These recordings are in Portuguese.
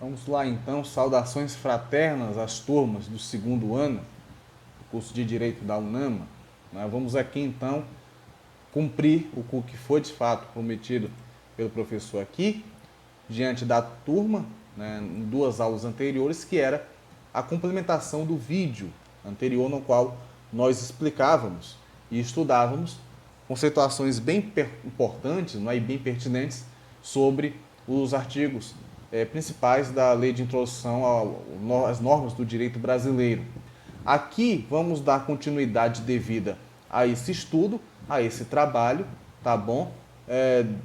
Vamos lá então, saudações fraternas às turmas do segundo ano do curso de Direito da UNAMA. Vamos aqui então cumprir o que foi de fato prometido pelo professor aqui, diante da turma, em duas aulas anteriores, que era a complementação do vídeo anterior, no qual nós explicávamos e estudávamos conceituações bem importantes e bem pertinentes sobre os artigos principais da Lei de Introdução às Normas do Direito Brasileiro. Aqui vamos dar continuidade devida a esse estudo, a esse trabalho, tá bom?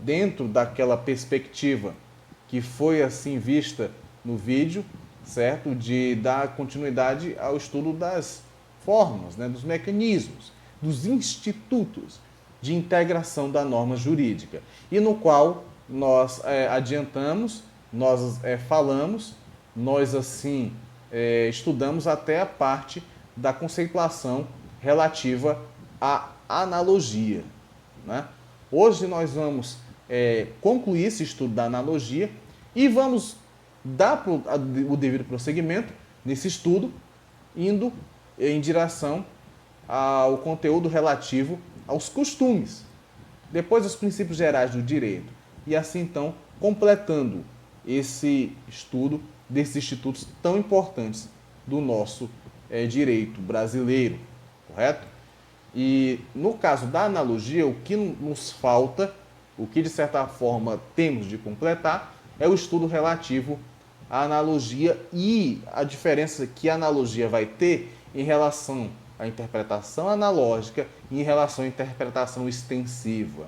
Dentro daquela perspectiva que foi assim vista no vídeo, certo? De dar continuidade ao estudo das formas, dos mecanismos, dos institutos de integração da norma jurídica, e no qual nós adiantamos, nós falamos, nós assim estudamos até a parte da conceituação relativa à analogia. Hoje nós vamos concluir esse estudo da analogia e vamos dar o devido prosseguimento nesse estudo, indo em direção ao conteúdo relativo aos costumes, depois os princípios gerais do direito, e assim então completando esse estudo desses institutos tão importantes do nosso direito brasileiro, correto? E no caso da analogia, o que nos falta, o que de certa forma temos de completar, é o estudo relativo à analogia e a diferença que a analogia vai ter em relação à interpretação analógica e em relação à interpretação extensiva.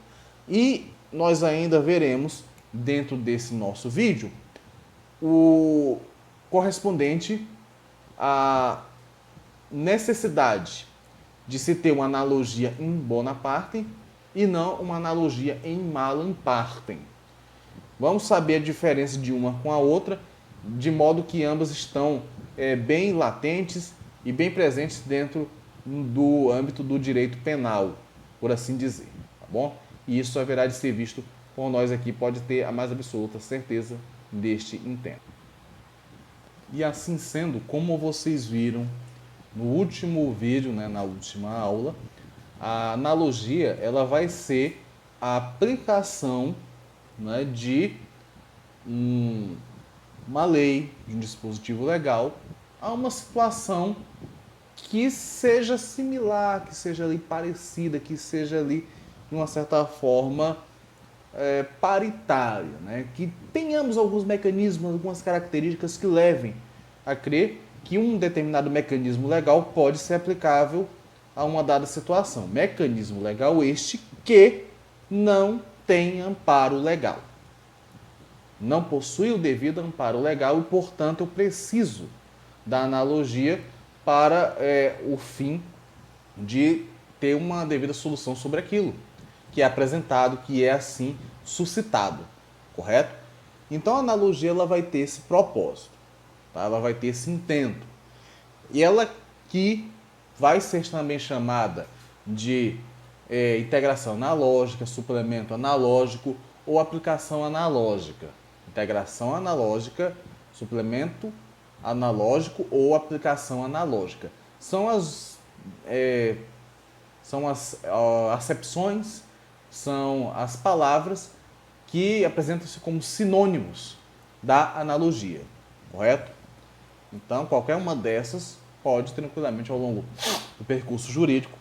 E nós ainda veremos, dentro desse nosso vídeo, o correspondente à necessidade de se ter uma analogia em bona parte e não uma analogia em malam partem. Vamos saber a diferença de uma com a outra, de modo que ambas estão bem latentes e bem presentes dentro do âmbito do direito penal, por assim dizer, tá bom? E isso haverá de ser visto por nós aqui, pode ter a mais absoluta certeza deste intento. E assim sendo, como vocês viram no último vídeo, na última aula, a analogia ela vai ser a aplicação de uma lei, de um dispositivo legal, a uma situação que seja similar, que seja ali parecida, que seja ali, de uma certa forma, paritária, que tenhamos alguns mecanismos, algumas características que levem a crer que um determinado mecanismo legal pode ser aplicável a uma dada situação. Mecanismo legal este que não tem amparo legal. Não possui o devido amparo legal e, portanto, eu preciso da analogia para o fim de ter uma devida solução sobre aquilo que é apresentado, que é assim suscitado, correto? Então a analogia ela vai ter esse propósito, tá? Ela vai ter esse intento. E ela que vai ser também chamada de integração analógica, suplemento analógico ou aplicação analógica. Integração analógica, suplemento analógico ou aplicação analógica. São as acepções, são as palavras que apresentam-se como sinônimos da analogia, correto? Então, qualquer uma dessas pode tranquilamente, ao longo do percurso jurídico,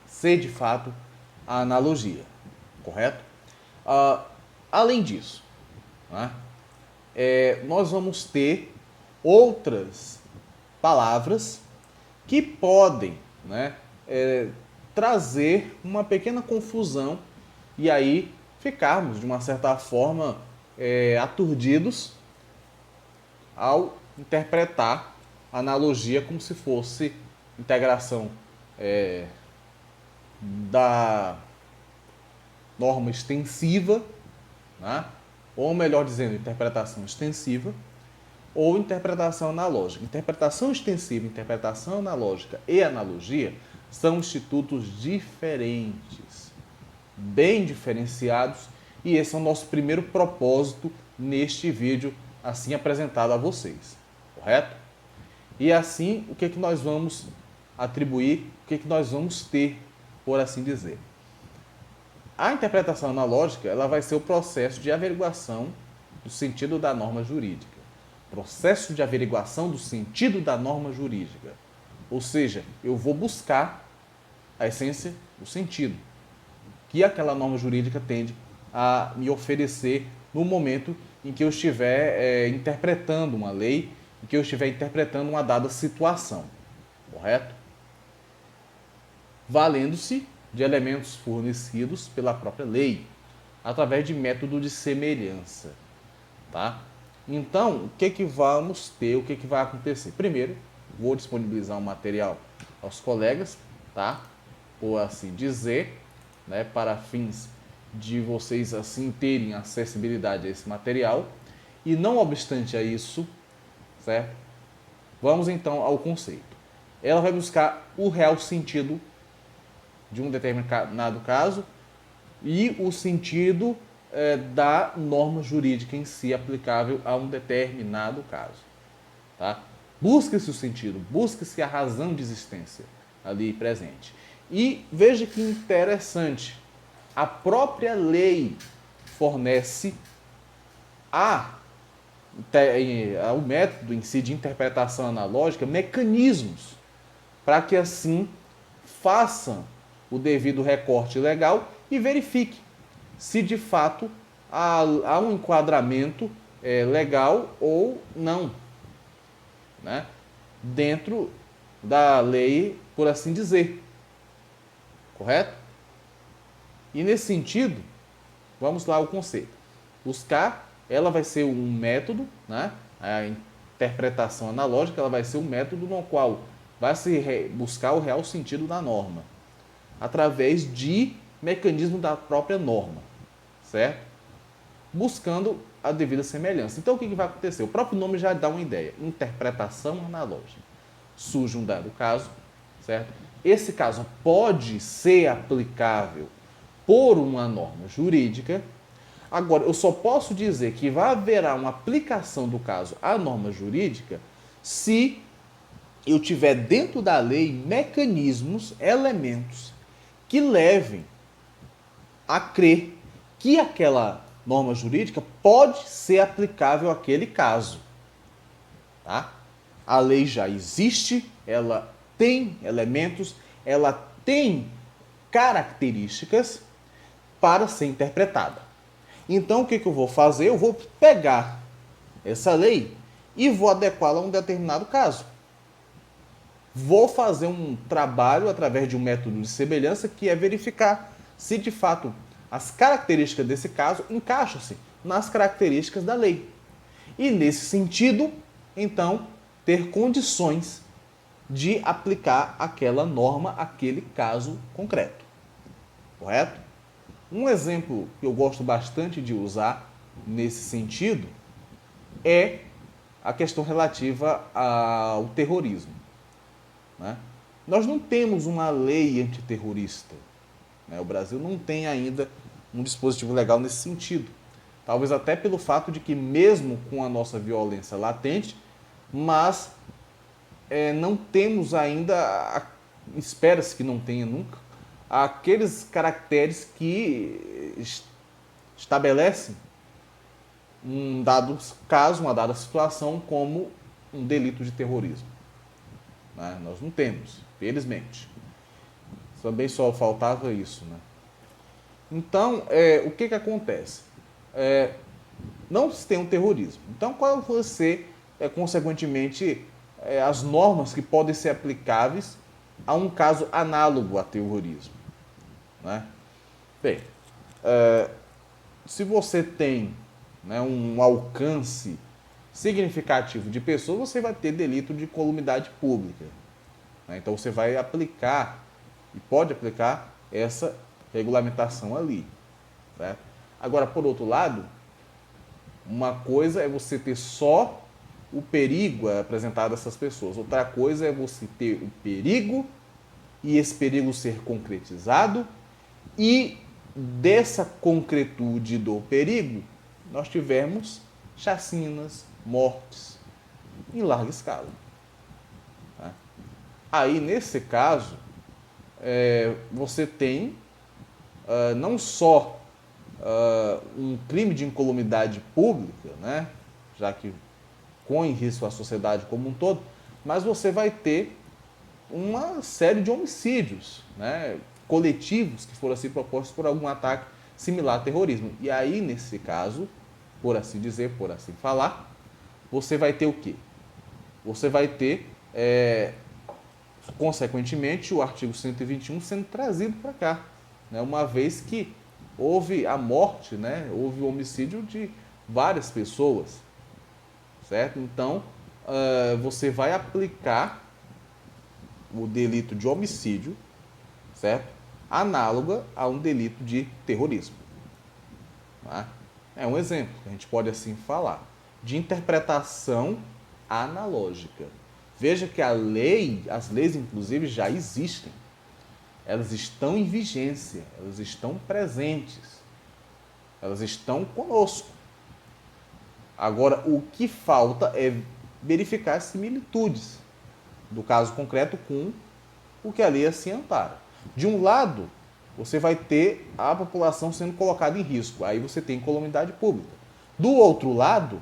ser de fato a analogia, correto? Além disso, nós vamos ter outras palavras que podem trazer uma pequena confusão e aí ficarmos, de uma certa forma, aturdidos ao interpretar a analogia como se fosse integração da norma extensiva, ou melhor dizendo, interpretação extensiva, ou interpretação analógica. Interpretação extensiva, interpretação analógica e analogia são institutos diferentes, bem diferenciados, e esse é o nosso primeiro propósito neste vídeo assim apresentado a vocês, correto? E assim, o que nós vamos atribuir, o que nós vamos ter, por assim dizer. A interpretação analógica, ela vai ser o processo de averiguação do sentido da norma jurídica. Processo de averiguação do sentido da norma jurídica. Ou seja, eu vou buscar a essência do sentido que aquela norma jurídica tende a me oferecer no momento em que eu estiver interpretando uma lei, em que eu estiver interpretando uma dada situação, correto? Valendo-se de elementos fornecidos pela própria lei, através de método de semelhança, tá? Então, o que vamos ter, o que vai acontecer? Primeiro, vou disponibilizar um material aos colegas, tá? Por assim dizer, né, para fins de vocês assim terem acessibilidade a esse material. E não obstante a isso, certo? Vamos então ao conceito. Ela vai buscar o real sentido de um determinado caso e o sentido da norma jurídica em si aplicável a um determinado caso. Tá? Busca-se o sentido, busca-se a razão de existência ali presente. E veja que interessante, a própria lei fornece ao método em si de interpretação analógica mecanismos para que assim façam o devido recorte legal e verifique se de fato há um enquadramento legal ou não, né? Dentro da lei, por assim dizer. Correto? E nesse sentido, vamos lá ao conceito. Buscar, ela vai ser um método, né? A interpretação analógica, ela vai ser um método no qual vai se buscar o real sentido da norma, através de mecanismo da própria norma, certo? Buscando a devida semelhança. Então, o que vai acontecer? O próprio nome já dá uma ideia. Interpretação analógica. Surge um dado caso, certo? Esse caso pode ser aplicável por uma norma jurídica. Agora, eu só posso dizer que vai haver uma aplicação do caso à norma jurídica se eu tiver dentro da lei mecanismos, elementos que levem a crer que aquela norma jurídica pode ser aplicável àquele caso. Tá? A lei já existe, ela tem elementos, ela tem características para ser interpretada. Então, o que eu vou fazer? Eu vou pegar essa lei e vou adequá-la a um determinado caso. Vou fazer um trabalho através de um método de semelhança que é verificar se de fato as características desse caso encaixam-se nas características da lei. E nesse sentido, então, ter condições de aplicar aquela norma àquele caso concreto. Correto? Um exemplo que eu gosto bastante de usar nesse sentido é a questão relativa ao terrorismo. Né? Nós não temos uma lei antiterrorista. Né? O Brasil não tem ainda um dispositivo legal nesse sentido. Talvez até pelo fato de que, mesmo com a nossa violência latente, mas não temos ainda, espera-se que não tenha nunca, aqueles caracteres que estabelecem um dado caso, uma dada situação como um delito de terrorismo. Né? Nós não temos, felizmente. Também só faltava isso. Né? Então, o que acontece? Não se tem um terrorismo. Então, qual vai ser, consequentemente, as normas que podem ser aplicáveis a um caso análogo a terrorismo? Né? Bem, se você tem, né, um alcance significativo de pessoas, você vai ter delito de calumniedade pública. Né? Então, você vai aplicar, e pode aplicar, essa regulamentação ali. Certo? Agora, por outro lado, uma coisa é você ter só o perigo apresentado a essas pessoas. Outra coisa é você ter o perigo e esse perigo ser concretizado e dessa concretude do perigo nós tivemos chacinas, mortes, em larga escala. Tá? Aí, nesse caso, você tem não só um crime de incolumidade pública, né, já que põe em risco a sociedade como um todo, mas você vai ter uma série de homicídios, né, coletivos que foram assim propostos por algum ataque similar a terrorismo. E aí, nesse caso, por assim dizer, por assim falar, você vai ter o quê? Você vai ter, consequentemente, o artigo 121 sendo trazido para cá, né, uma vez que houve a morte, né, houve o homicídio de várias pessoas, certo? Então, você vai aplicar o delito de homicídio, certo? Análoga a um delito de terrorismo. Tá? É um exemplo, que a gente pode assim falar, de interpretação analógica. Veja que as leis inclusive já existem. Elas estão em vigência, elas estão presentes, elas estão conosco. Agora, o que falta é verificar as similitudes do caso concreto com o que a lei assim ampara. De um lado, você vai ter a população sendo colocada em risco, aí você tem calamidade pública. Do outro lado,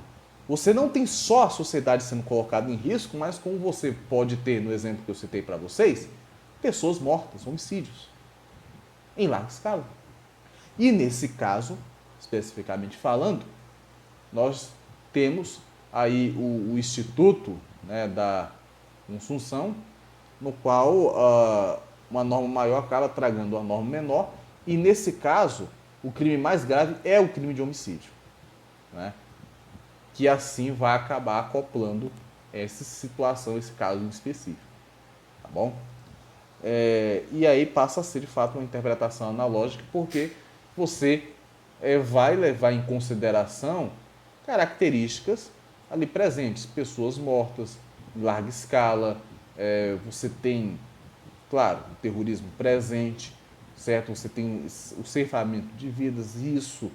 você não tem só a sociedade sendo colocada em risco, mas como você pode ter, no exemplo que eu citei para vocês, pessoas mortas, homicídios, em larga escala. E nesse caso, especificamente falando, nós temos aí o Instituto, né, da Consunção, no qual uma norma maior acaba tragando uma norma menor, e nesse caso, o crime mais grave é o crime de homicídio, né, que assim vai acabar acoplando essa situação, esse caso em específico, tá bom? E aí passa a ser de fato uma interpretação analógica, porque você vai levar em consideração características ali presentes, pessoas mortas em larga escala, você tem, claro, o terrorismo presente, certo? Você tem o ceifamento de vidas, e isso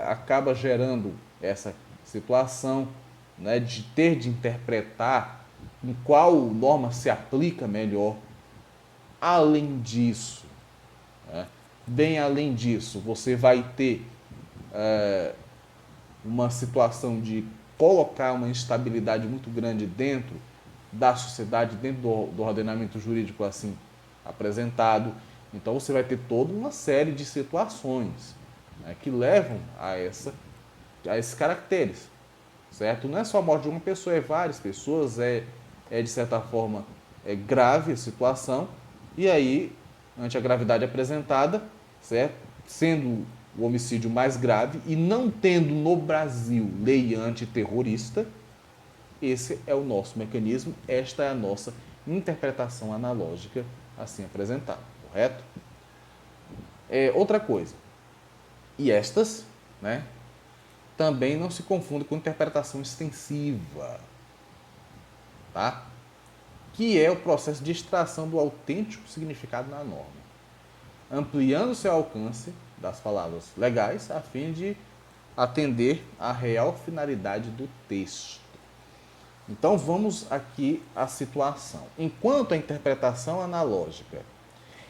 acaba gerando essa situação, né, de ter de interpretar em qual norma se aplica melhor. Além disso, né, bem além disso, você vai ter uma situação de colocar uma instabilidade muito grande dentro da sociedade, dentro do ordenamento jurídico assim apresentado. Então você vai ter toda uma série de situações, né, que levam a esses caracteres, certo? Não é só a morte de uma pessoa, é várias pessoas, de certa forma grave a situação, e aí, ante a gravidade apresentada, certo? Sendo o homicídio mais grave e não tendo no Brasil lei antiterrorista, esse é o nosso mecanismo, esta é a nossa interpretação analógica assim apresentada, correto? Outra coisa, e estas, né, também não se confundem com interpretação extensiva, tá? Que é o processo de extração do autêntico significado na norma, ampliando seu alcance das palavras legais a fim de atender à real finalidade do texto. Então vamos aqui à situação. Enquanto a interpretação analógica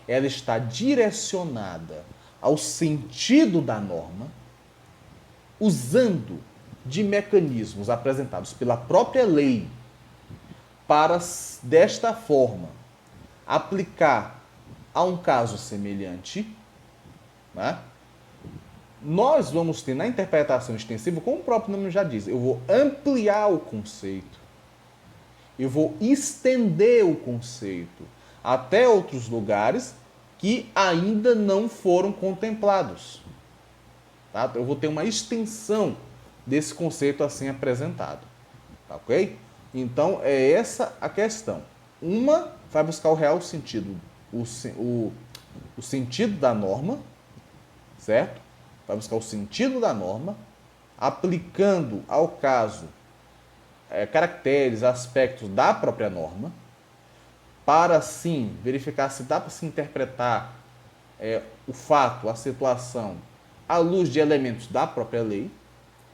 ela está direcionada ao sentido da norma, usando de mecanismos apresentados pela própria lei para, desta forma, aplicar a um caso semelhante, né? Nós vamos ter na interpretação extensiva, como o próprio nome já diz, eu vou ampliar o conceito, eu vou estender o conceito até outros lugares que ainda não foram contemplados. Tá? Eu vou ter uma extensão desse conceito assim apresentado. Tá, ok? Então, é essa a questão. Uma vai buscar o real sentido, o sentido da norma, certo? Vai buscar o sentido da norma, aplicando ao caso caracteres, aspectos da própria norma, para sim verificar se dá para se interpretar o fato, a situação, à luz de elementos da própria lei,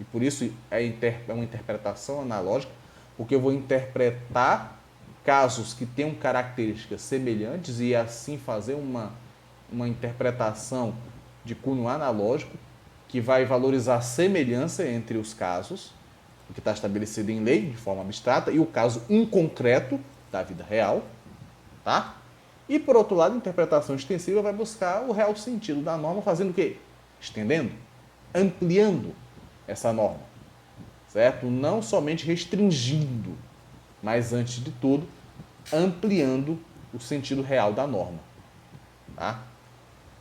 e por isso é uma interpretação analógica, porque eu vou interpretar casos que tenham características semelhantes e assim fazer uma interpretação de cunho analógico que vai valorizar a semelhança entre os casos, o que está estabelecido em lei de forma abstrata, e o caso inconcreto da vida real, tá? E por outro lado, a interpretação extensiva vai buscar o real sentido da norma, fazendo o quê? Estendendo, ampliando essa norma, certo? Não somente restringindo, mas antes de tudo, ampliando o sentido real da norma, tá?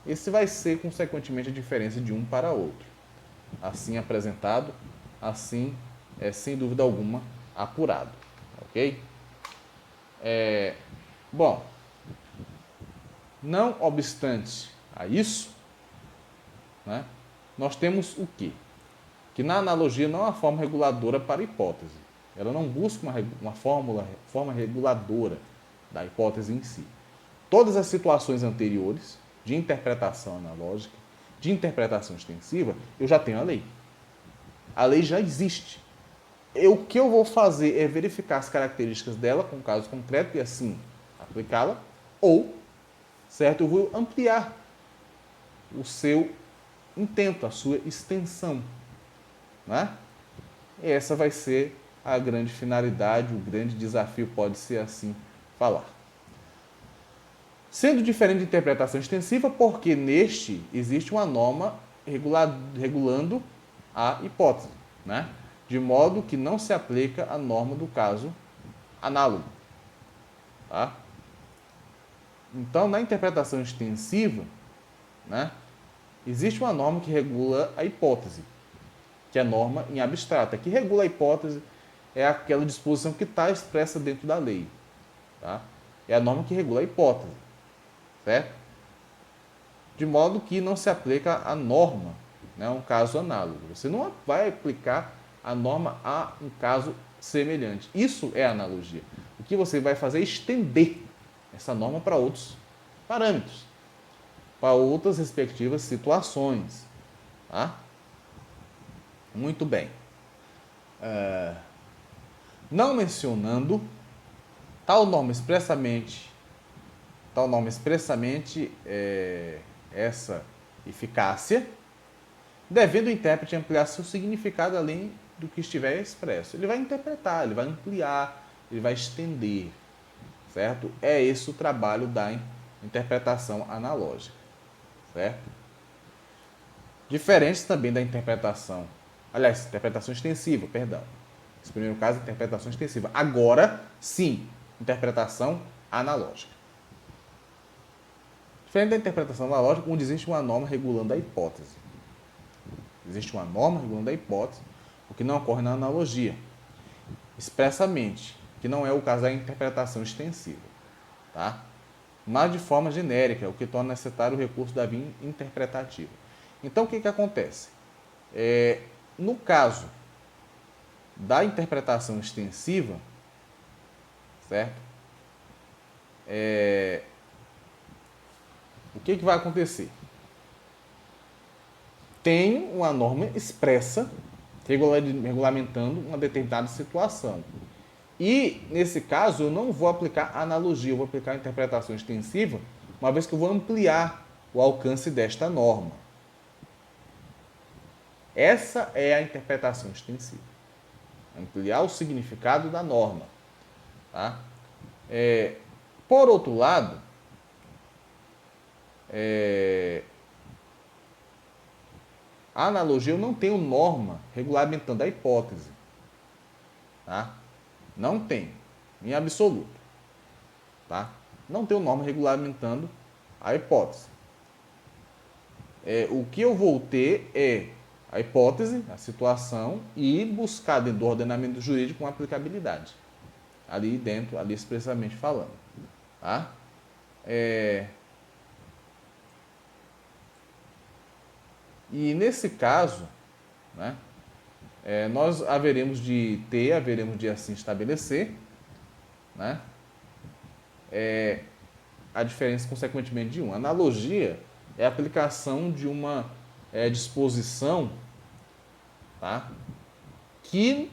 Esse vai ser, consequentemente, a diferença de um para outro. Assim apresentado, assim, sem dúvida alguma, apurado. Ok? Bom, não obstante a isso, né, nós temos o quê? Que na analogia não há forma reguladora para a hipótese. Ela não busca uma forma reguladora da hipótese em si. Todas as situações anteriores de interpretação analógica, de interpretação extensiva, eu já tenho a lei. A lei já existe. O que eu vou fazer é verificar as características dela com caso concreto e assim aplicá-la, ou, certo, eu vou ampliar o seu intento, a sua extensão, né? E essa vai ser a grande finalidade, o grande desafio, pode ser assim falar. Sendo diferente de interpretação extensiva, porque neste existe uma norma regulando a hipótese, né? De modo que não se aplica a norma do caso análogo. Tá? Então, na interpretação extensiva, né, existe uma norma que regula a hipótese, que é a norma em abstrata. Que regula a hipótese é aquela disposição que está expressa dentro da lei. Tá? É a norma que regula a hipótese. Certo? De modo que não se aplica a norma, né, a um caso análogo. Você não vai aplicar a norma a um caso semelhante. Isso é analogia. O que você vai fazer é estender essa norma para outros parâmetros, para outras respectivas situações. Tá? Muito bem. Não mencionando tal norma expressamente essa eficácia, devendo o intérprete ampliar seu significado além do que estiver expresso. Ele vai interpretar, ele vai ampliar, ele vai estender, certo? É esse o trabalho da interpretação analógica, certo? Diferente também da interpretação extensiva, perdão. Esse primeiro caso, interpretação extensiva. Agora, sim, interpretação analógica. Diferente da interpretação analógica, onde existe uma norma regulando a hipótese. Existe uma norma regulando a hipótese, o que não ocorre na analogia, expressamente, que não é o caso da interpretação extensiva. Tá? Mas de forma genérica, o que torna necessário o recurso da via interpretativa. Então, o que acontece? No caso da interpretação extensiva, certo? O que vai acontecer? Tem uma norma expressa regulamentando uma determinada situação. E, nesse caso, eu não vou aplicar analogia, eu vou aplicar a interpretação extensiva, uma vez que eu vou ampliar o alcance desta norma. Essa é a interpretação extensiva. Ampliar o significado da norma. Tá? Por outro lado, a analogia eu não tenho norma regulamentando a hipótese. Tá? Não tem, em absoluto. Tá? Não tenho norma regulamentando a hipótese. O que eu vou ter é a hipótese, a situação, e buscar dentro do ordenamento jurídico uma aplicabilidade. Ali dentro, ali expressamente falando. Tá? E nesse caso, né, nós haveremos de assim estabelecer, né, a diferença consequentemente de um. Analogia é a aplicação de uma disposição, tá, que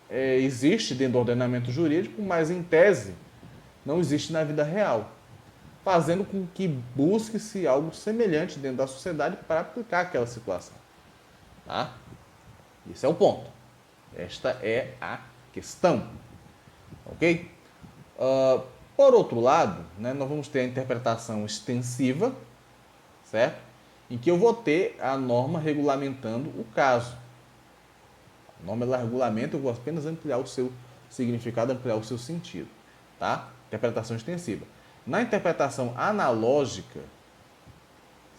existe dentro do ordenamento jurídico, mas em tese não existe na vida real, fazendo com que busque-se algo semelhante dentro da sociedade para aplicar aquela situação. Tá? Esse é o ponto. Esta é a questão. Ok? Por outro lado, né, nós vamos ter a interpretação extensiva, certo? Em que eu vou ter a norma regulamentando o caso. A norma ela regulamenta, eu vou apenas ampliar o seu significado, ampliar o seu sentido. Tá? Interpretação extensiva. Na interpretação analógica,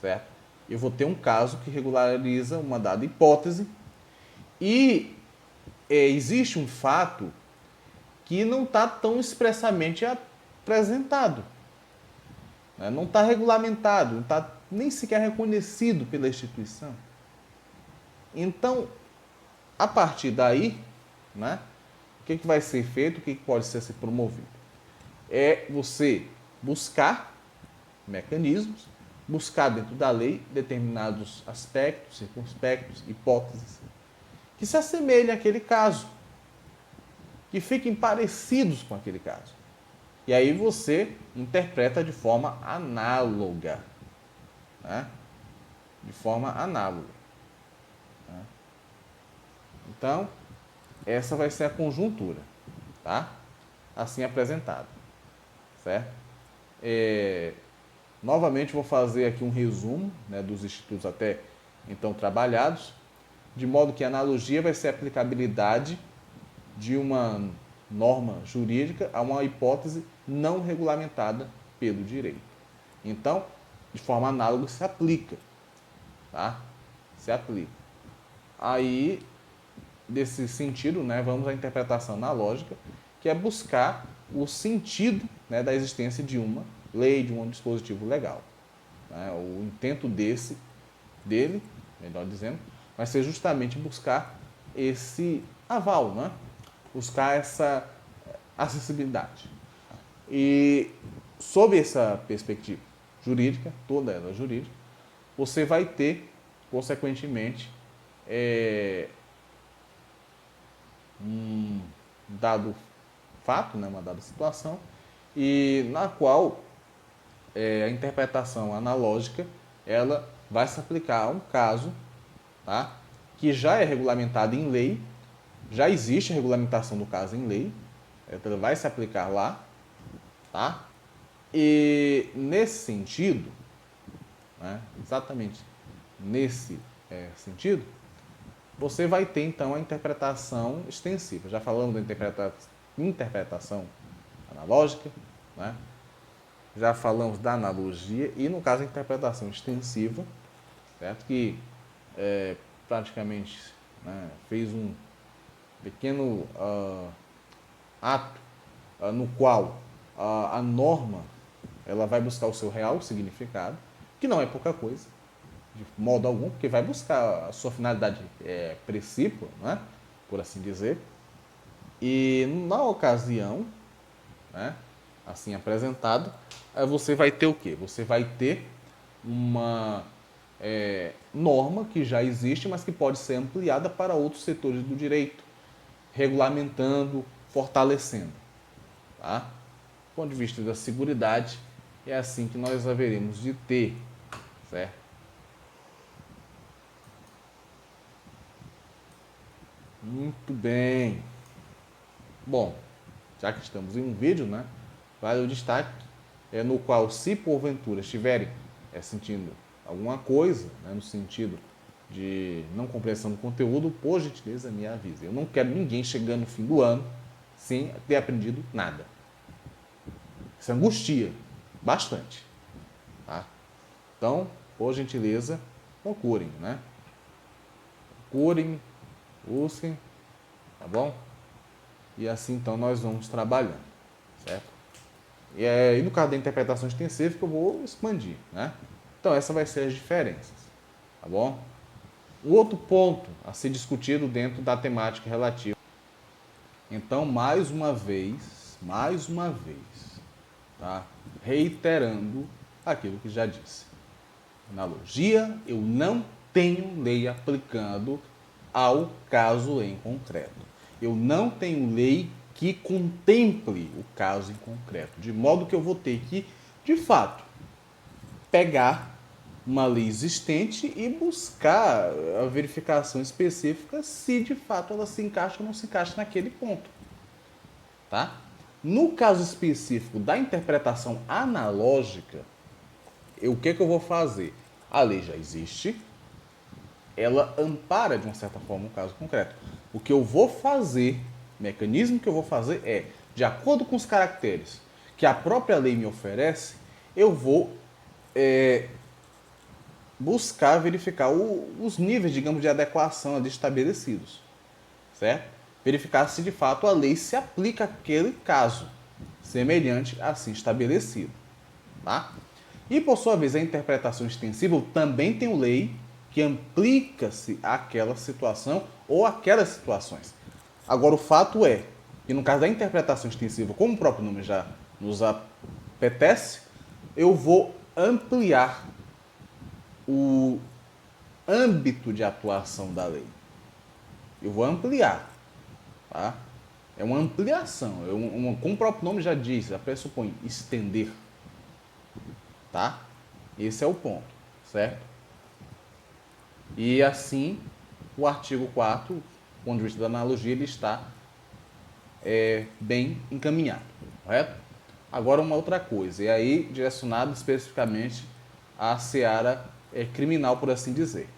certo? Eu vou ter um caso que regulariza uma dada hipótese e existe um fato que não está tão expressamente apresentado. Né? Não está regulamentado, não está nem sequer reconhecido pela instituição. Então, a partir daí, né, o que vai ser feito, o que pode ser promovido? É você buscar mecanismos, buscar dentro da lei determinados aspectos, circunspectos, hipóteses, que se assemelhem àquele caso, que fiquem parecidos com aquele caso. E aí você interpreta de forma análoga. Né? De forma análoga. Né? Então, essa vai ser a conjuntura. Tá? Assim apresentada. Certo? Novamente vou fazer aqui um resumo, né, dos institutos até então trabalhados, de modo que a analogia vai ser a aplicabilidade de uma norma jurídica a uma hipótese não regulamentada pelo direito. Então, de forma análoga se aplica. Tá? Se aplica. Aí, desse sentido, né, vamos à interpretação analógica, que é buscar o sentido, né, da existência de uma lei, de um dispositivo legal. Né? O intento dele, melhor dizendo, vai ser justamente buscar esse aval, né? Buscar essa acessibilidade. E sob essa perspectiva jurídica, toda ela jurídica, você vai ter, consequentemente, um dado fato, né, uma dada situação, e na qual a interpretação analógica ela vai se aplicar a um caso, tá, que já é regulamentado em lei, já existe a regulamentação do caso em lei, ela vai se aplicar lá, tá? E nesse sentido, né, exatamente nesse sentido, você vai ter então a interpretação extensiva. Já falamos da interpretação analógica, né? Já falamos da analogia e, no caso, a interpretação extensiva, certo? Que praticamente, né, fez um pequeno ato no qual a norma ela vai buscar o seu real significado, que não é pouca coisa, de modo algum, porque vai buscar a sua finalidade precípua, né, por assim dizer. E na ocasião, né, assim apresentado, você vai ter o quê? Você vai ter uma norma que já existe, mas que pode ser ampliada para outros setores do direito, regulamentando, fortalecendo. Tá? Do ponto de vista da seguridade, é assim que nós haveremos de ter, certo? Muito bem. Bom, já que estamos em um vídeo, né, vale o destaque no qual, se porventura estiverem sentindo alguma coisa, né, no sentido de não compreensão do conteúdo, por gentileza me avise. Eu não quero ninguém chegando no fim do ano sem ter aprendido nada. Isso angustia bastante. Tá? Então, por gentileza, procurem, né? Procurem, busquem, tá bom? E assim então nós vamos trabalhando, certo? E no caso da interpretação extensiva que eu vou expandir, né? Então essa vai ser as diferenças, tá bom? O outro ponto a ser discutido dentro da temática relativa. Então, mais uma vez, tá? Reiterando aquilo que já disse. Analogia, eu não tenho lei aplicando ao caso em concreto. Eu não tenho lei que contemple o caso em concreto, de modo que eu vou ter que, de fato, pegar uma lei existente e buscar a verificação específica se de fato ela se encaixa ou não se encaixa naquele ponto. Tá? No caso específico da interpretação analógica, o que eu vou fazer? A lei já existe, ela ampara de uma certa forma o caso concreto. O que eu vou fazer, o mecanismo que eu vou fazer é, de acordo com os caracteres que a própria lei me oferece, eu vou buscar verificar os níveis, digamos, de adequação ali estabelecidos, certo? Verificar se de fato a lei se aplica àquele caso, semelhante assim estabelecido, tá? E por sua vez a interpretação extensiva também tem lei que aplica-se àquela situação ou àquelas situações. Agora o fato é que no caso da interpretação extensiva, como o próprio nome já nos apetece, eu vou ampliar o âmbito de atuação da lei. Eu vou ampliar, tá? É uma ampliação, como o próprio nome já diz, já pressupõe estender, tá? Esse é o ponto, certo? E assim, o artigo 4º, do ponto de vista da analogia, ele está bem encaminhado, correto? Agora uma outra coisa, e aí direcionado especificamente à seara criminal, por assim dizer.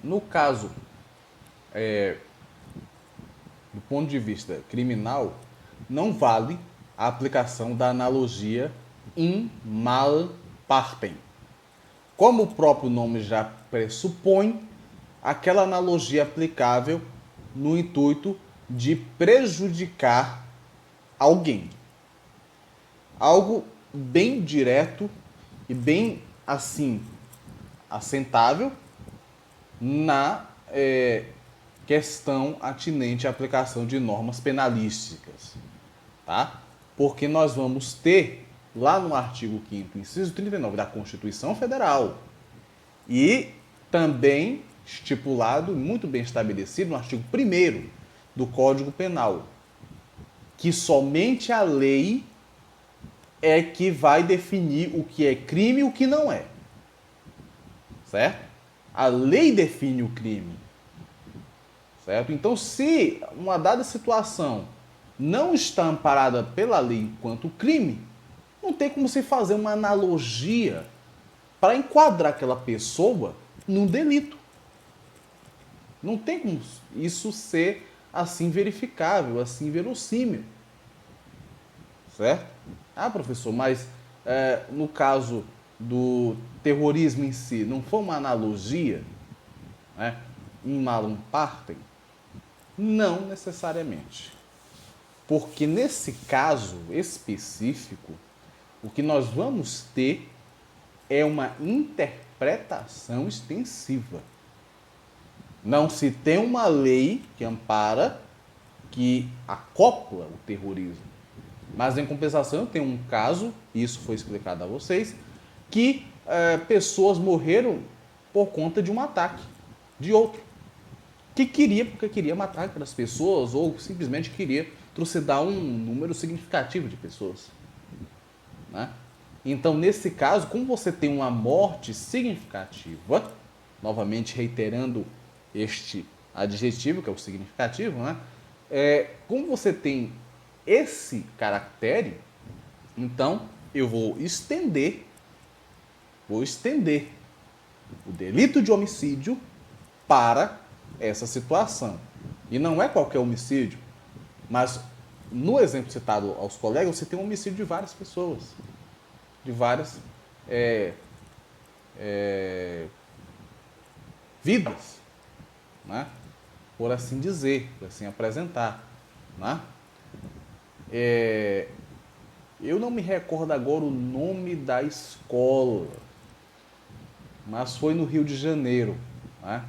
No caso, do ponto de vista criminal, não vale a aplicação da analogia in mal partem. Como o próprio nome já pressupõe, aquela analogia aplicável no intuito de prejudicar alguém. Algo bem direto e bem assim assentável na questão atinente à aplicação de normas penalísticas, tá? Porque nós vamos ter lá no artigo 5º, inciso 39 da Constituição Federal e também estipulado, muito bem estabelecido no artigo 1º do Código Penal, que somente a lei é que vai definir o que é crime e o que não é. Certo? A lei define o crime. Certo? Então, se uma dada situação não está amparada pela lei enquanto crime, não tem como se fazer uma analogia para enquadrar aquela pessoa num delito. Não tem como isso ser assim verificável, assim verossímil. Certo? Ah, professor, mas no caso do terrorismo em si, não foi uma analogia? Né? In malum partem? Não necessariamente. Porque nesse caso específico, o que nós vamos ter é uma interpretação extensiva. Não se tem uma lei que ampara, que acopla o terrorismo. Mas, em compensação, eu tenho um caso, e isso foi explicado a vocês, que pessoas morreram por conta de um ataque de outro. Porque queria matar aquelas pessoas ou simplesmente queria trucidar um número significativo de pessoas. Né? Então, nesse caso, como você tem uma morte significativa, novamente reiterando este adjetivo, que é o significativo, né? Como você tem esse caractere, então eu vou estender o delito de homicídio para essa situação. E não é qualquer homicídio, mas no exemplo citado aos colegas, você tem um homicídio de várias pessoas, de várias vidas, né? Por assim dizer, por assim apresentar. Né? Eu não me recordo agora o nome da escola, mas foi no Rio de Janeiro. Né?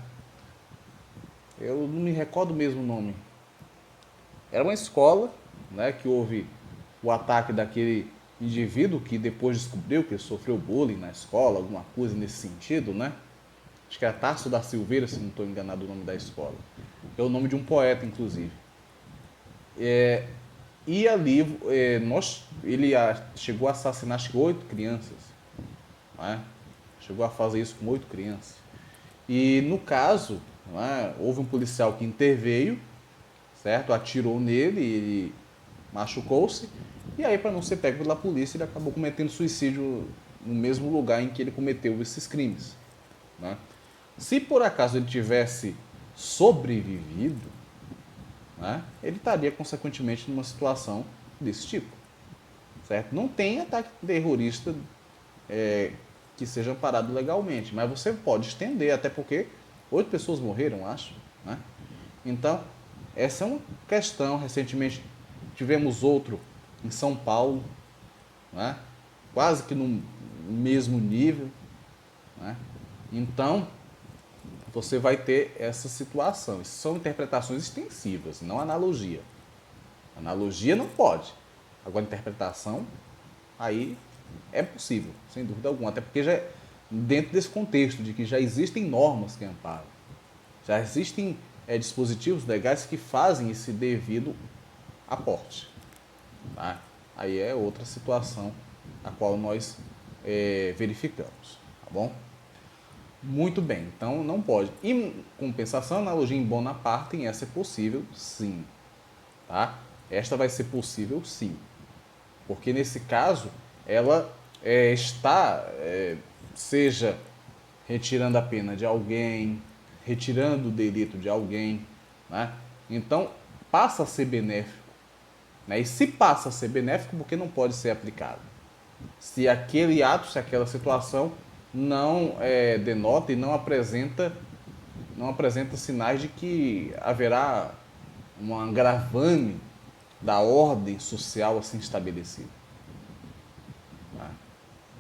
Eu não me recordo mesmo o nome. Era uma escola, né, que houve o ataque daquele indivíduo que depois descobriu que ele sofreu bullying na escola, alguma coisa nesse sentido, né? acho que era Tasso da Silveira, se não estou enganado o nome da escola. É o nome de um poeta, inclusive. E ali ele chegou a assassinar acho que 8 crianças. Né? Chegou a fazer isso com 8 crianças. E no caso, houve um policial que interveio, certo? Atirou nele, ele machucou-se. E aí, para não ser pego pela polícia, ele acabou cometendo suicídio no mesmo lugar em que ele cometeu esses crimes. Né? Se por acaso ele tivesse sobrevivido, né, ele estaria consequentemente numa situação desse tipo. Certo? Não tem ataque terrorista que seja amparado legalmente, mas você pode estender, até porque 8 pessoas morreram, acho. Né? Então, essa é uma questão. Recentemente tivemos outro em São Paulo, né? Quase que no mesmo nível. Né? Então, você vai ter essa situação. Isso são interpretações extensivas, não analogia. Analogia não pode. Agora, interpretação, aí é possível, sem dúvida alguma. Até porque já dentro desse contexto de que já existem normas que amparam. Já existem dispositivos legais que fazem esse devido aporte. Tá? Aí é outra situação a qual nós verificamos. Tá bom? Muito bem, então não pode. Em compensação, a analogia em Bonaparte, essa é possível sim. Tá? Esta vai ser possível sim. Porque nesse caso, ela seja retirando a pena de alguém, retirando o delito de alguém. Né? Então, passa a ser benéfico. Né? E se passa a ser benéfico, por que não pode ser aplicado? Se aquele ato, se aquela situação não denota e não apresenta sinais de que haverá um agravame da ordem social assim estabelecida. Tá?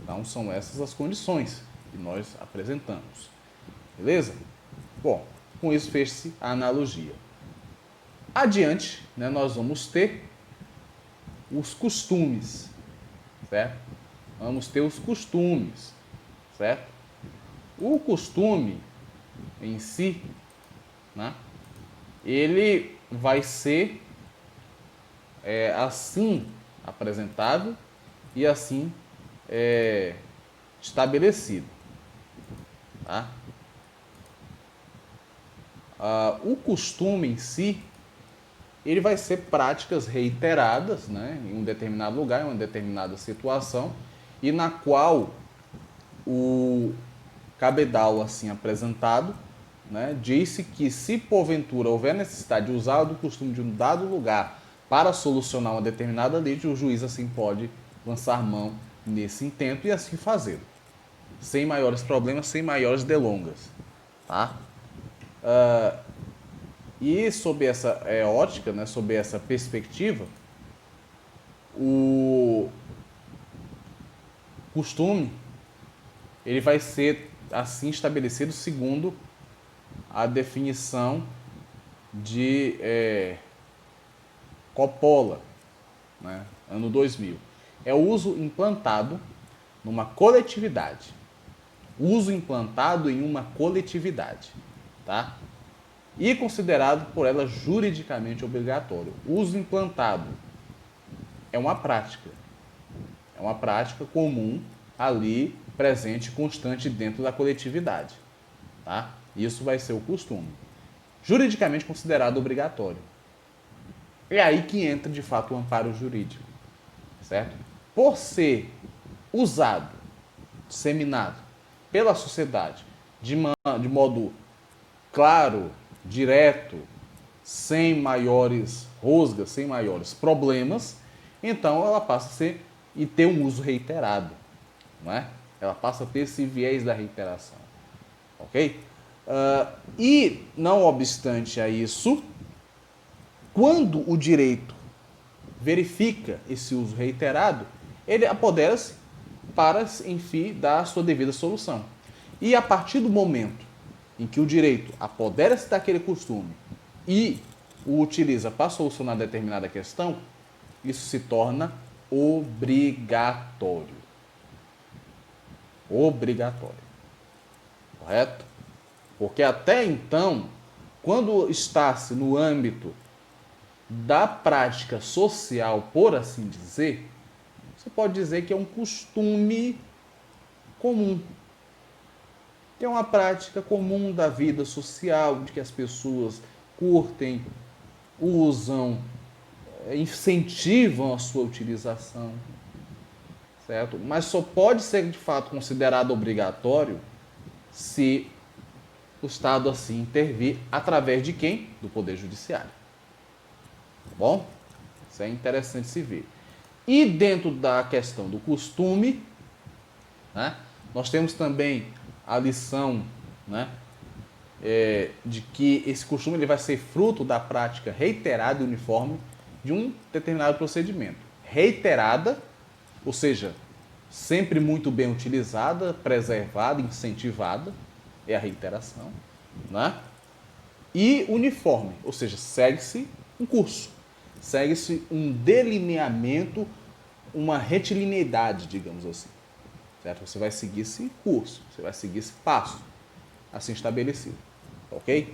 Então são essas as condições que nós apresentamos. Beleza? Bom, com isso fez-se a analogia. Adiante, né, nós vamos ter os costumes, certo? Vamos ter os costumes, certo? O costume em si, né, ele vai ser assim apresentado e assim estabelecido. Tá? O costume em si, ele vai ser práticas reiteradas, né, em um determinado lugar, em uma determinada situação, e na qual o cabedal assim apresentado, né, disse que se porventura houver necessidade de usar do costume de um dado lugar para solucionar uma determinada lide, o juiz assim pode lançar mão nesse intento e assim fazê-lo, sem maiores problemas, sem maiores delongas. Tá? E sob essa ótica, né, sob essa perspectiva, o costume ele vai ser assim estabelecido segundo a definição de Coppola, né, ano 2000. É o uso implantado numa coletividade. Uso implantado em uma coletividade. Tá? E considerado por ela juridicamente obrigatório. Uso implantado é uma prática. É uma prática comum ali, presente, constante dentro da coletividade. Tá? Isso vai ser o costume. Juridicamente considerado obrigatório. É aí que entra, de fato, o amparo jurídico. Certo? Por ser usado, disseminado pela sociedade de modo claro, direto, sem maiores rosgas, sem maiores problemas, então ela passa a ser e ter um uso reiterado. Não é? Ela passa a ter esse viés da reiteração. Ok? E, não obstante a isso, quando o direito verifica esse uso reiterado, ele apodera-se para, enfim, dar a sua devida solução. E a partir do momento em que o direito apodera-se daquele costume e o utiliza para solucionar determinada questão, isso se torna obrigatório. Obrigatório. Correto? Porque até então, quando está-se no âmbito da prática social, por assim dizer, você pode dizer que é um costume comum, que é uma prática comum da vida social, de que as pessoas curtem, usam, incentivam a sua utilização, certo? Mas só pode ser de fato considerado obrigatório se o Estado assim intervir através de quem? Do Poder Judiciário. Tá bom? Isso é interessante se ver. E dentro da questão do costume, né, nós temos também a lição, né, de que esse costume ele vai ser fruto da prática reiterada e uniforme de um determinado procedimento. Reiterada, ou seja, sempre muito bem utilizada, preservada, incentivada, é a reiteração, né? E uniforme, ou seja, segue-se um curso, segue-se um delineamento, uma retilineidade, digamos assim, certo? Você vai seguir esse curso, você vai seguir esse passo assim estabelecido, ok?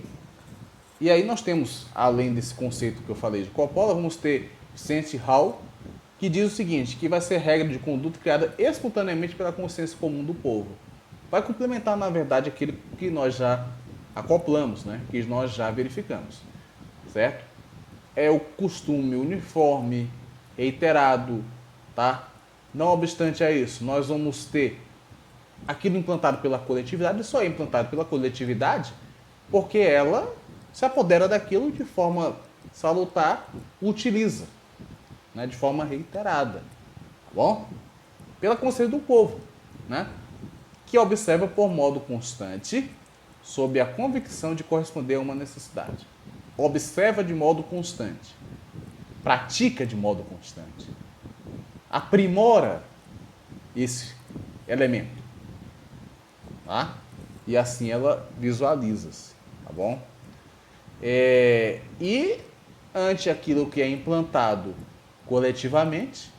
E aí nós temos, além desse conceito que eu falei de Coppola, vamos ter Vicente Hall, que diz o seguinte, que vai ser regra de conduta criada espontaneamente pela consciência comum do povo. Vai complementar, na verdade, aquilo que nós já acoplamos, né? Que nós já verificamos, certo? É o costume uniforme, reiterado, tá? Não obstante a isso, nós vamos ter aquilo implantado pela coletividade, e só é implantado pela coletividade porque ela se apodera daquilo de forma salutar, utiliza, né, de forma reiterada, tá bom? Pela consciência do povo, né, que observa por modo constante, sob a convicção de corresponder a uma necessidade. Observa de modo constante, pratica de modo constante, aprimora esse elemento, tá? E assim ela visualiza-se, tá bom? E ante aquilo que é implantado coletivamente,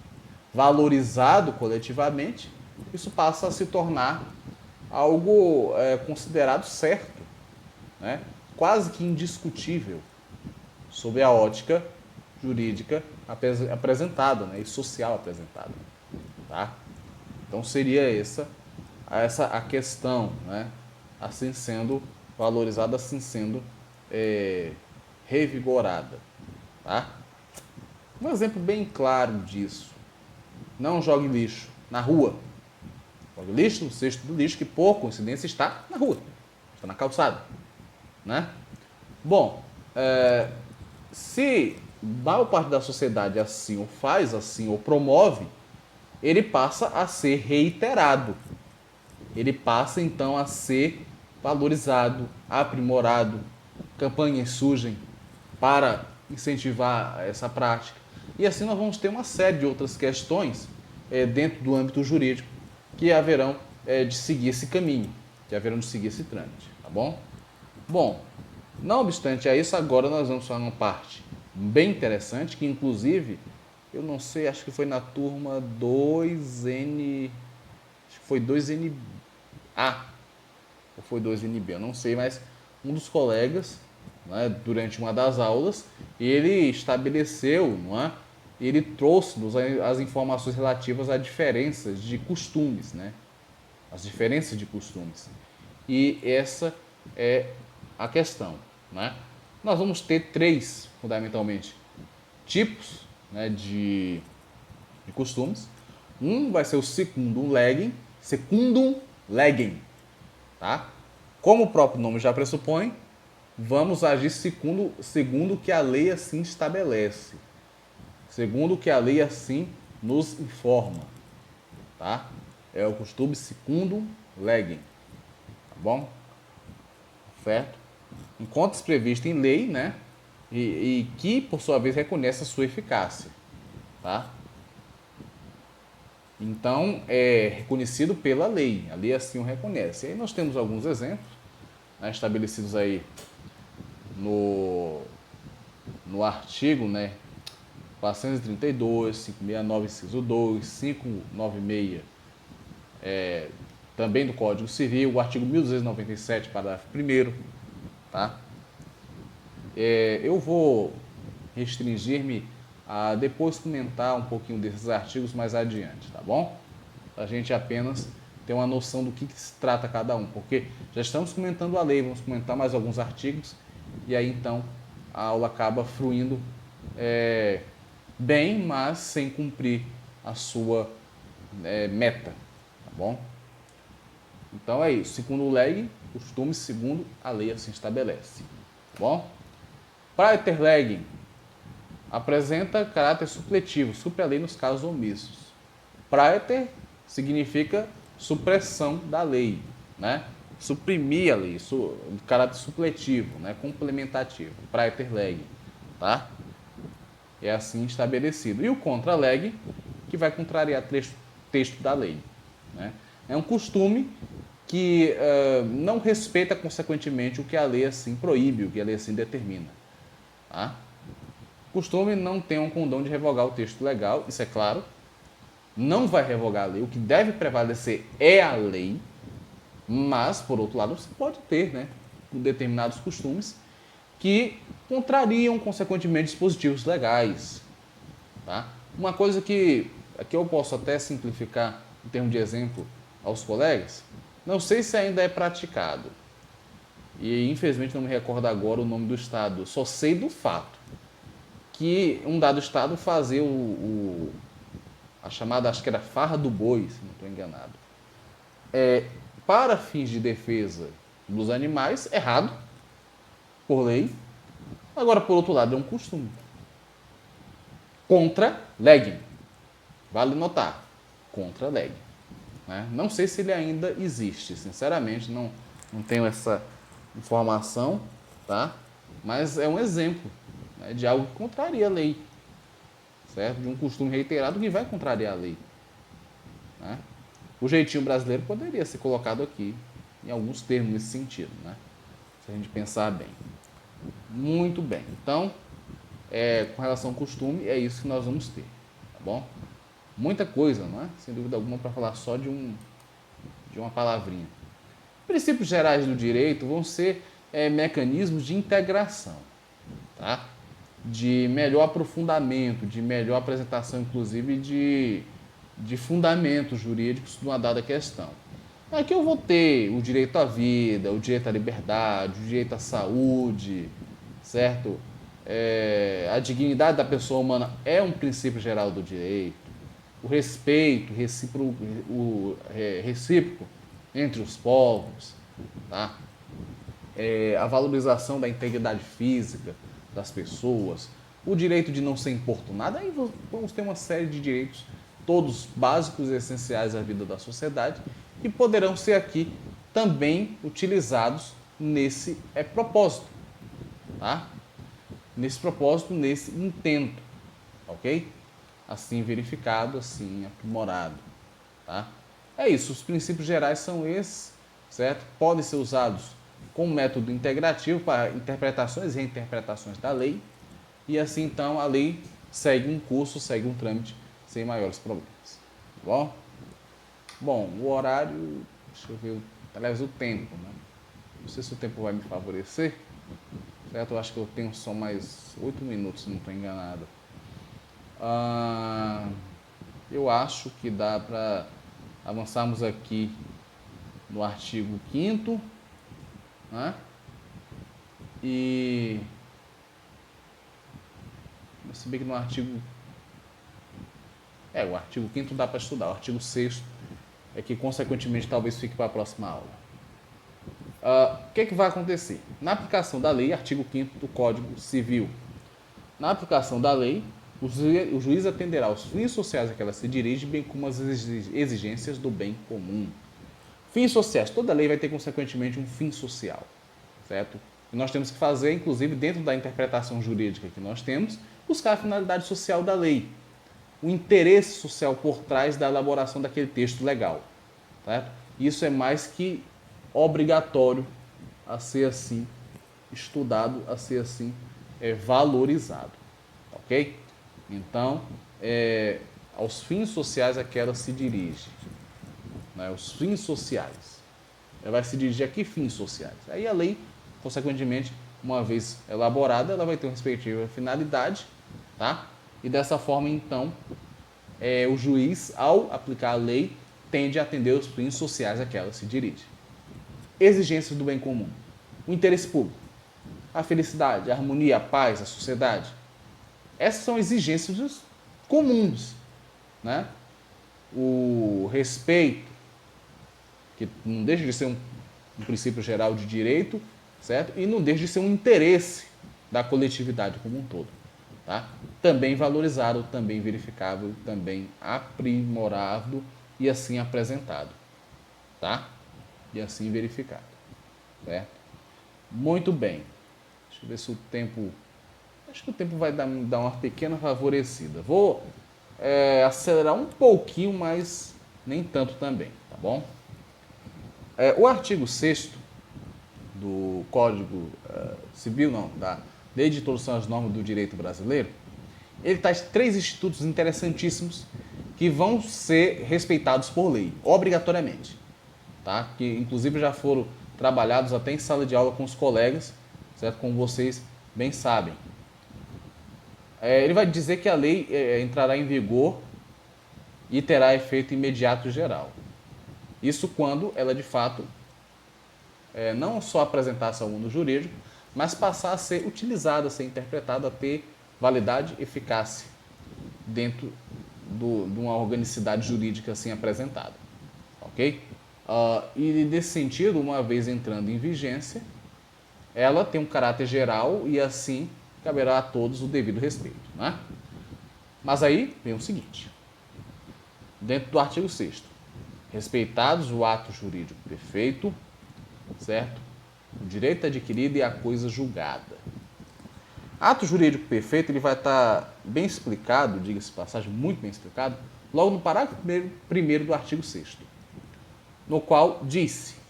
valorizado coletivamente, isso passa a se tornar algo considerado certo, né? Quase que indiscutível, sob a ótica jurídica apresentada, né? E social apresentada. Tá? Então seria essa a questão, né? Assim sendo valorizada, assim sendo revigorada. Tá? Um exemplo bem claro disso. Não jogue lixo na rua. Jogue lixo no cesto do lixo, que por coincidência está na rua, está na calçada. Né? Bom, se maior parte da sociedade assim ou faz assim ou promove, ele passa a ser reiterado. Ele passa então a ser valorizado, aprimorado. Campanhas surgem para incentivar essa prática. E assim nós vamos ter uma série de outras questões dentro do âmbito jurídico que haverão de seguir esse caminho, que haverão de seguir esse trâmite, tá bom? Bom, não obstante a isso, agora nós vamos falar uma parte bem interessante, que inclusive, eu não sei, acho que foi na turma 2N, acho que foi 2NA, ou foi 2NB, eu não sei, mas um dos colegas, né, durante uma das aulas, ele estabeleceu, não é? Ele trouxe-nos as informações relativas a diferenças de costumes, né? As diferenças de costumes. E essa é a questão, né? Nós vamos ter três, fundamentalmente, tipos, né, de costumes. Um vai ser o secundum legem, tá? Como o próprio nome já pressupõe, vamos agir segundo o que a lei assim estabelece, segundo o que a lei assim nos informa, tá? É o costume secundum legem, tá bom? Certo? Enquanto previsto em lei, né? E que, por sua vez, reconhece a sua eficácia, tá? Então, é reconhecido pela lei, a lei assim o reconhece. E aí nós temos alguns exemplos, né, estabelecidos aí no artigo, né, 432, 569, inciso 2, 596, também do Código Civil, o artigo 1297, parágrafo 1º, tá? Eu vou restringir-me a depois comentar um pouquinho desses artigos mais adiante, tá bom? A gente apenas ter uma noção do que se trata cada um, porque já estamos comentando a lei, vamos comentar mais alguns artigos, e aí então a aula acaba fluindo bem, mas sem cumprir a sua meta, tá bom? Então é isso, segundo o leg, costume, segundo a lei assim estabelece, tá bom? Praeter legem apresenta caráter supletivo, supre a lei nos casos omissos. Praeter significa supressão da lei, né? Suprimir a lei, caráter supletivo, né? Complementativo, praeter legem, tá? É assim estabelecido. E o contra legem, que vai contrariar texto da lei, né? É um costume que não respeita consequentemente o que a lei assim proíbe, o que a lei assim determina, tá? Costume não tem um condão de revogar o texto legal, isso é claro, não vai revogar a lei, o que deve prevalecer é a lei, mas, por outro lado, você pode ter, né, determinados costumes que contrariam, consequentemente, dispositivos legais, tá? Uma coisa que aqui eu posso até simplificar em termos de exemplo aos colegas, não sei se ainda é praticado, e infelizmente não me recordo agora o nome do estado, só sei do fato que um dado estado fazia a chamada, acho que era farra do boi, se não estou enganado. Para fins de defesa dos animais, errado, por lei. Agora, por outro lado, é um costume. Contra legem. Vale notar. Contra legem. Né? Não sei se ele ainda existe, sinceramente, não tenho essa informação, tá? Mas é um exemplo, né, de algo que contraria a lei, certo? De um costume reiterado que vai contrariar a lei, né? O jeitinho brasileiro poderia ser colocado aqui em alguns termos nesse sentido, né? Se a gente pensar bem. Muito bem. Então, com relação ao costume, é isso que nós vamos ter, tá bom? Muita coisa, não é? Sem dúvida alguma, para falar só de uma palavrinha. Princípios gerais do direito vão ser mecanismos de integração, tá? De melhor aprofundamento, de melhor apresentação, inclusive, de fundamentos jurídicos de uma dada questão. Aqui eu vou ter o direito à vida, o direito à liberdade, o direito à saúde, certo? A dignidade da pessoa humana é um princípio geral do direito. O respeito recíproco entre os povos, tá? A valorização da integridade física das pessoas, o direito de não ser importunado, aí vamos ter uma série de direitos, todos básicos e essenciais à vida da sociedade, que poderão ser aqui também utilizados nesse propósito, tá? Nesse propósito, nesse intento, ok? Assim verificado, assim aprimorado, tá? É isso, os princípios gerais são esses, certo? Podem ser usados como método integrativo para interpretações e reinterpretações da lei, e assim então a lei segue um curso, segue um trâmite sem maiores problemas, tá bom? Bom, o horário, deixa eu ver, aliás, o tempo, né? Não sei se o tempo vai me favorecer, certo? Eu acho que eu tenho só mais 8 minutos, se não estou enganado. Eu acho que dá para avançarmos aqui no artigo 5º, né? E se bem que no artigo o artigo 5º dá para estudar, o artigo 6º é que consequentemente talvez fique para a próxima aula. O que vai acontecer? Na aplicação da lei, artigo 5º do Código Civil, na aplicação da lei, o juiz atenderá aos fins sociais a que ela se dirige, bem como as exigências do bem comum. Fins sociais, toda lei vai ter consequentemente um fim social, certo? E nós temos que fazer, inclusive dentro da interpretação jurídica que nós temos, buscar a finalidade social da lei, o interesse social por trás da elaboração daquele texto legal, certo? Isso é mais que obrigatório a ser assim estudado, a ser assim valorizado, ok? Então, aos fins sociais a que ela se dirige. né, os fins sociais. Ela vai se dirigir a que fins sociais? Aí a lei, consequentemente, uma vez elaborada, ela vai ter uma respectiva finalidade, tá? E dessa forma, então, o juiz, ao aplicar a lei, tende a atender os fins sociais a que ela se dirige. Exigências do bem comum. O interesse público. A felicidade, a harmonia, a paz, a sociedade. Essas são exigências comuns, né? O respeito, que não deixa de ser um princípio geral de direito, certo? E não deixa de ser um interesse da coletividade como um todo, tá? Também valorizado, também verificável, também aprimorado e assim apresentado, tá? E assim verificado, certo? Muito bem. Deixa eu ver se o tempo... Acho que o tempo vai dar uma pequena favorecida. Vou acelerar um pouquinho, mas nem tanto também, tá bom? O artigo 6º do Código Civil, não, da Lei de Introdução às Normas do Direito Brasileiro, ele traz 3 institutos interessantíssimos que vão ser respeitados por lei, obrigatoriamente, tá? Que inclusive já foram trabalhados até em sala de aula com os colegas, certo? Como vocês bem sabem. Ele vai dizer que a lei entrará em vigor e terá efeito imediato geral. Isso quando ela, de fato, não só apresentar-se ao mundo jurídico, mas passar a ser utilizada, a ser interpretada, a ter validade e eficácia dentro de uma organicidade jurídica assim apresentada. Ok? E nesse sentido, uma vez entrando em vigência, ela tem um caráter geral e assim caberá a todos o devido respeito, né? Mas aí vem o seguinte, dentro do artigo 6º, respeitados o ato jurídico perfeito, certo? O direito adquirido e a coisa julgada. Ato jurídico perfeito, ele vai estar bem explicado, diga-se de passagem, muito bem explicado, logo no parágrafo 1º do artigo 6º, no qual disse: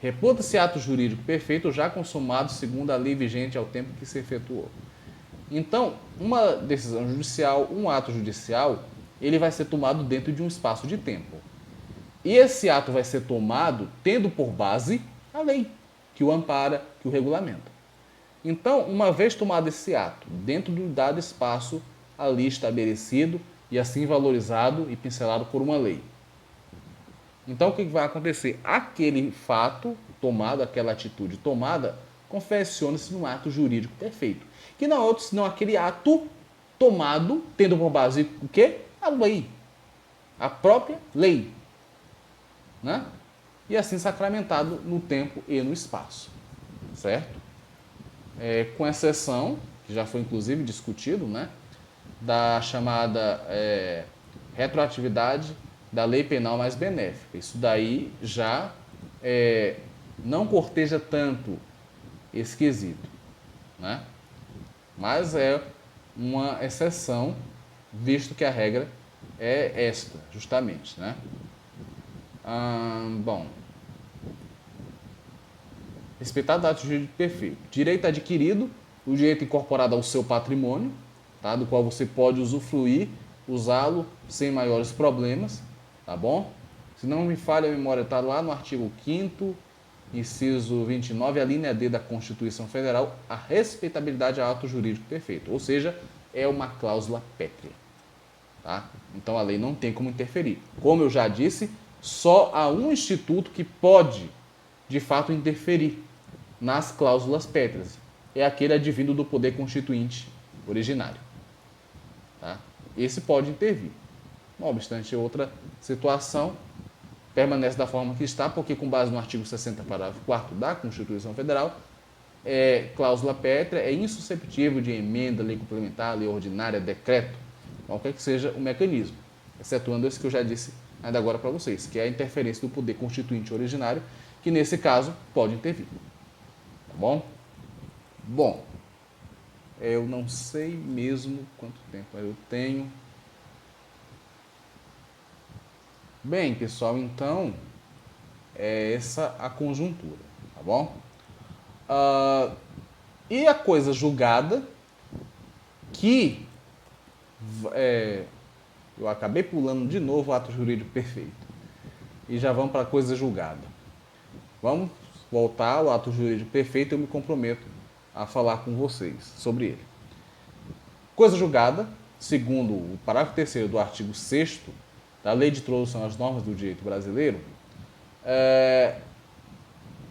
reputa-se ato jurídico perfeito já consumado segundo a lei vigente ao tempo que se efetuou. Então, uma decisão judicial, um ato judicial, ele vai ser tomado dentro de um espaço de tempo. E esse ato vai ser tomado tendo por base a lei, que o ampara, que o regulamenta. Então, uma vez tomado esse ato, dentro do dado espaço ali estabelecido e assim valorizado e pincelado por uma lei, então, o que vai acontecer? Aquele fato tomado, aquela atitude tomada, confecciona-se num ato jurídico perfeito. Que não é outro senão aquele ato tomado, tendo por base o quê? A lei. A própria lei. Né? E assim sacramentado no tempo e no espaço. Certo? Com exceção, que já foi inclusive discutido, né? Da chamada retroatividade da lei penal mais benéfica. Isso daí já não corteja tanto esse quesito, né? Mas é uma exceção, visto que a regra é esta, justamente, né? Bom, respeitado o ato jurídico perfeito. Direito adquirido, o direito incorporado ao seu patrimônio, tá? Do qual você pode usufruir, usá-lo sem maiores problemas. Tá bom? Se não me falha a memória, está lá no artigo 5º, inciso 29, a linha D da Constituição Federal, a respeitabilidade ao ato jurídico perfeito. Ou seja, é uma cláusula pétrea. Tá? Então a lei não tem como interferir. Como eu já disse, só há um instituto que pode, de fato, interferir nas cláusulas pétreas. É aquele advindo do poder constituinte originário. Tá? Esse pode intervir. Não obstante outra situação, permanece da forma que está, porque com base no artigo 60, parágrafo 4º da Constituição Federal, cláusula pétrea é insusceptível de emenda, lei complementar, lei ordinária, decreto, qualquer que seja o mecanismo, excetuando esse que eu já disse ainda agora para vocês, que é a interferência do poder constituinte originário, que nesse caso pode intervir. Tá bom? Bom, eu não sei mesmo quanto tempo eu tenho. Bem, pessoal, então, é essa a conjuntura, tá bom? E a coisa julgada, que eu acabei pulando de novo o ato jurídico perfeito. e já vamos para a coisa julgada. Vamos voltar ao ato jurídico perfeito e eu me comprometo a falar com vocês sobre ele. Coisa julgada, segundo o parágrafo 3º do artigo 6º da Lei de Introdução às Normas do Direito Brasileiro,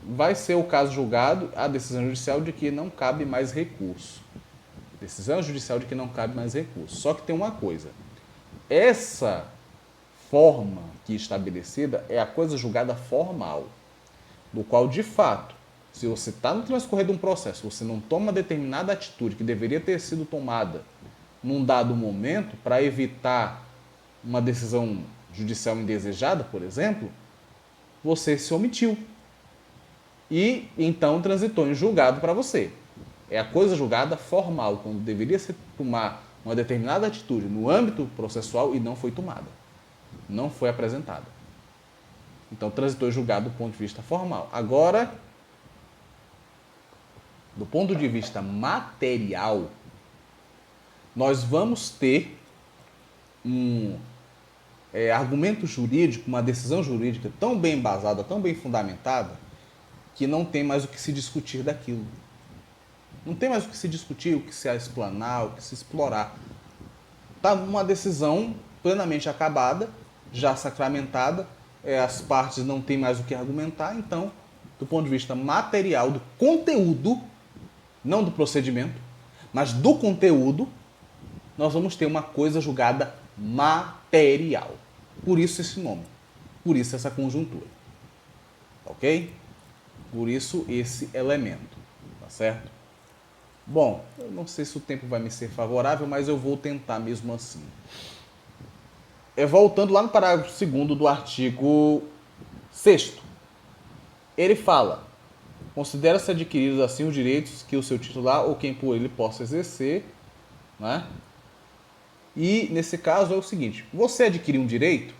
vai ser o caso julgado a decisão judicial de que não cabe mais recurso. Decisão judicial de que não cabe mais recurso. Só que tem uma coisa. Essa forma aqui estabelecida é a coisa julgada formal, do qual, de fato, se você está no transcorrer de um processo, você não toma determinada atitude que deveria ter sido tomada num dado momento para evitar uma decisão judicial indesejada, por exemplo, você se omitiu. E então transitou em julgado para você. É a coisa julgada formal, quando deveria se tomar uma determinada atitude no âmbito processual e não foi tomada. Não foi apresentada. Então transitou em julgado do ponto de vista formal. Agora, do ponto de vista material, nós vamos ter um argumento jurídico, uma decisão jurídica tão bem embasada, tão bem fundamentada, que não tem mais o que se discutir daquilo. Não tem mais o que se discutir, o que se explanar, o que se explorar. Está uma decisão plenamente acabada, já sacramentada, as partes não têm mais o que argumentar, então, do ponto de vista material, do conteúdo, não do procedimento, mas do conteúdo, nós vamos ter uma coisa julgada material. Por isso esse nome, por isso essa conjuntura. Ok? Por isso esse elemento, tá certo? Bom, eu não sei se o tempo vai me ser favorável, mas eu vou tentar mesmo assim. Voltando lá no parágrafo 2º do artigo 6º, ele fala: considera-se adquiridos assim os direitos que o seu titular ou quem por ele possa exercer, né? E nesse caso é o seguinte: você adquire um direito,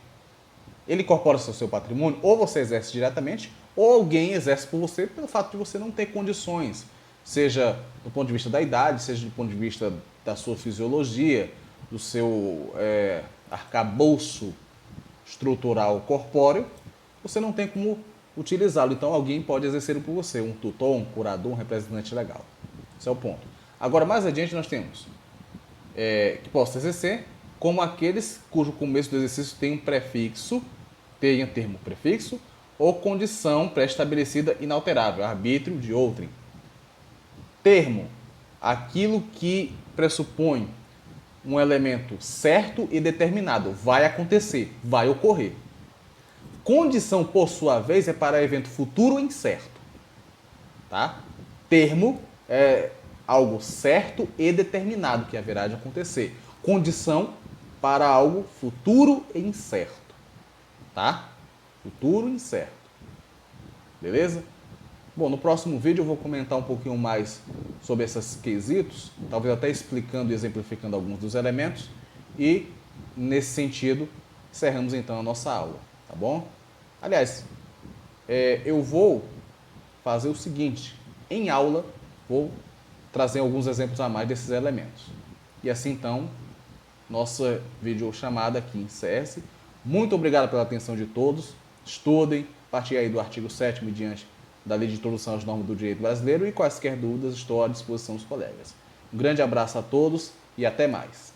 ele incorpora-se ao seu patrimônio, ou você exerce diretamente, ou alguém exerce por você pelo fato de você não ter condições, seja do ponto de vista da idade, seja do ponto de vista da sua fisiologia, do seu arcabouço estrutural corpóreo, você não tem como utilizá-lo. Então alguém pode exercer por você, um tutor, um curador, um representante legal. Esse é o ponto. Agora, mais adiante, nós temos que possa exercer, como aqueles cujo começo do exercício tem um prefixo, tenha termo prefixo, ou condição pré-estabelecida inalterável, arbítrio de outrem. Termo, aquilo que pressupõe um elemento certo e determinado, vai acontecer, vai ocorrer. Condição, por sua vez, é para evento futuro incerto. Tá? Termo é algo certo e determinado que haverá de acontecer. Condição para algo futuro e incerto. Tá? Futuro incerto. Beleza? Bom, no próximo vídeo eu vou comentar um pouquinho mais sobre esses quesitos, talvez até explicando e exemplificando alguns dos elementos, e nesse sentido encerramos então a nossa aula, tá bom? Aliás, eu vou fazer o seguinte: em aula vou trazer alguns exemplos a mais desses elementos. E assim então, nossa videochamada aqui encerra-se. Muito obrigado pela atenção de todos. Estudem, a partir aí do artigo 7º e diante da Lei de Introdução às Normas do Direito Brasileiro, e quaisquer dúvidas estou à disposição dos colegas. Um grande abraço a todos e até mais.